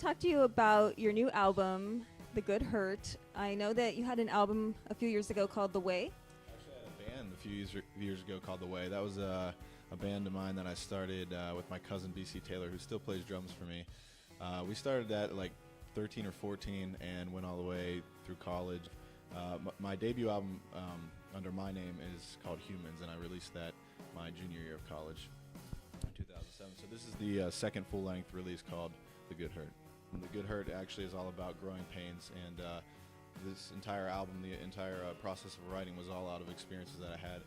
talk to you about your new album, The Good Hurt. I know that you had an album a few years ago called The Way. Actually, I had a band a few years ago called The Way. That was a band of mine that I started with my cousin BC Taylor, who still plays drums for me. We started that at like 13 or 14 and went all the way through college. My debut album under my name is called Humans, and I released that my junior year of college in 2007. So this is the second full-length release called The Good Hurt. And The Good Hurt actually is all about growing pains, and this entire album, the entire process of writing was all out of experiences that I had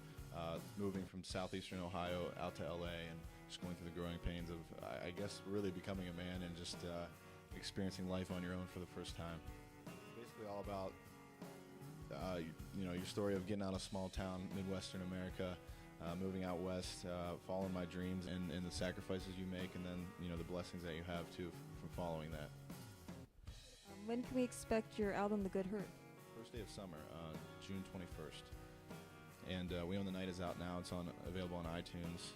moving from southeastern Ohio out to LA and just going through the growing pains of, I guess, really becoming a man and just experiencing life on your own for the first time. Basically all about your story of getting out of small town Midwestern America, moving out west, following my dreams and the sacrifices you make, and then the blessings that you have too from following that. When can we expect your album, The Good Hurt? First day of summer, June 21st. And We Own the Night is out now. It's available on iTunes.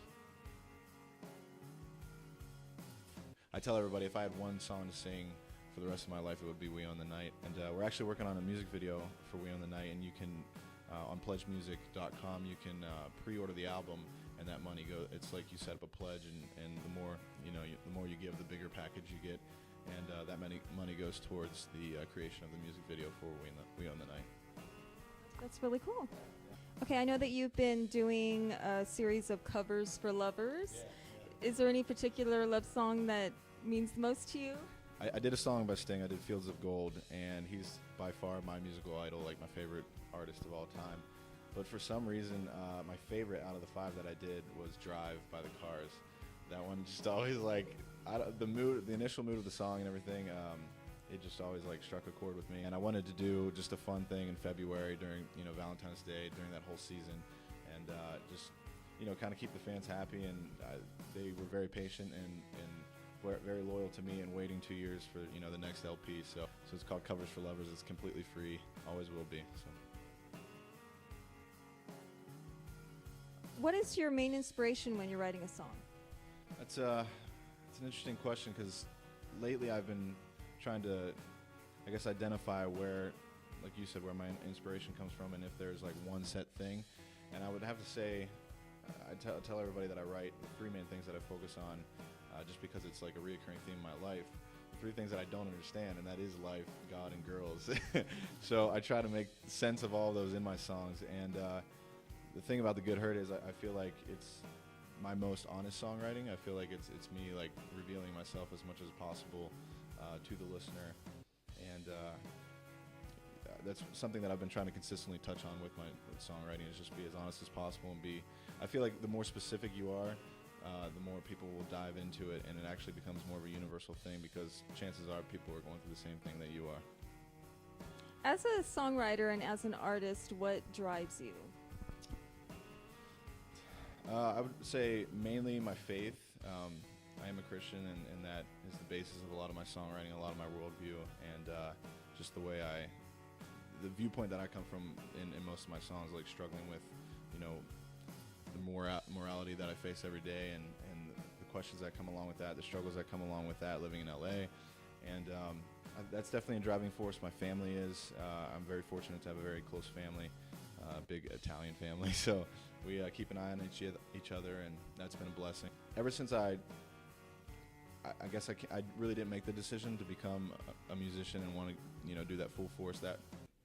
I tell everybody if I had one song to sing for the rest of my life, it would be We Own the Night. And we're actually working on a music video for We Own the Night, and you can, on pledgemusic.com, you can pre-order the album, and that money goes, it's like you set up a pledge, and the more, the more you give, the bigger package you get. And that money goes towards the creation of the music video for We Own the Night. That's really cool. Okay, I know that you've been doing a series of covers for lovers. Yeah. Is there any particular love song that means the most to you? I did a song by Sting. I did Fields of Gold, and he's by far my musical idol, like my favorite artist of all time. But for some reason, my favorite out of the 5 that I did was Drive by the Cars. That one just always the initial mood of the song and everything, it just always struck a chord with me. And I wanted to do just a fun thing in February during Valentine's Day, during that whole season, and just kind of keep the fans happy. And they were very patient and very loyal to me, and waiting 2 years for the next LP. So it's called Covers for Lovers. It's completely free, always will be. So. What is your main inspiration when you're writing a song? It's an interesting question, because lately I've been trying to, I guess, identify where, like you said, where my inspiration comes from, and if there's one set thing. And I would have to say, I tell everybody that I write the 3 main things that I focus on, just because it's like a reoccurring theme in my life. The 3 things that I don't understand, and that is life, God, and girls. So I try to make sense of all of those in my songs. And the thing about The Good Hurt is I feel like it's my most honest songwriting. I feel like it's me revealing myself as much as possible to the listener, and that's something that I've been trying to consistently touch on with my songwriting, is just be as honest as possible, and I feel like the more specific you are, the more people will dive into it, and it actually becomes more of a universal thing, because chances are people are going through the same thing that you are. As a songwriter and as an artist, what drives you? I would say mainly my faith. I am a Christian, and that is the basis of a lot of my songwriting, a lot of my worldview, and just the viewpoint that I come from in most of my songs, struggling with, the morality that I face every day, and the questions that come along with that, the struggles that come along with that, living in LA. And that's definitely a driving force. My family is. I'm very fortunate to have a very close family. Big Italian family, so we keep an eye on each other, and that's been a blessing. Ever since I guess I really didn't make the decision to become a musician and want to do that full force. That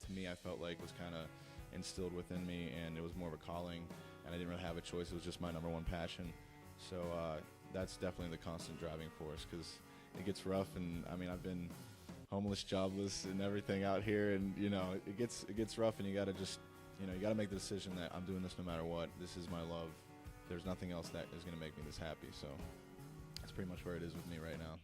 to me I felt like was kind of instilled within me, and it was more of a calling, and I didn't really have a choice. It was just my number 1 passion. So that's definitely the constant driving force, because it gets rough, and I mean I've been homeless, jobless, and everything out here, and it gets rough, and you got to just you got to make the decision that I'm doing this no matter what. This is my love. There's nothing else that is going to make me this happy. So that's pretty much where it is with me right now.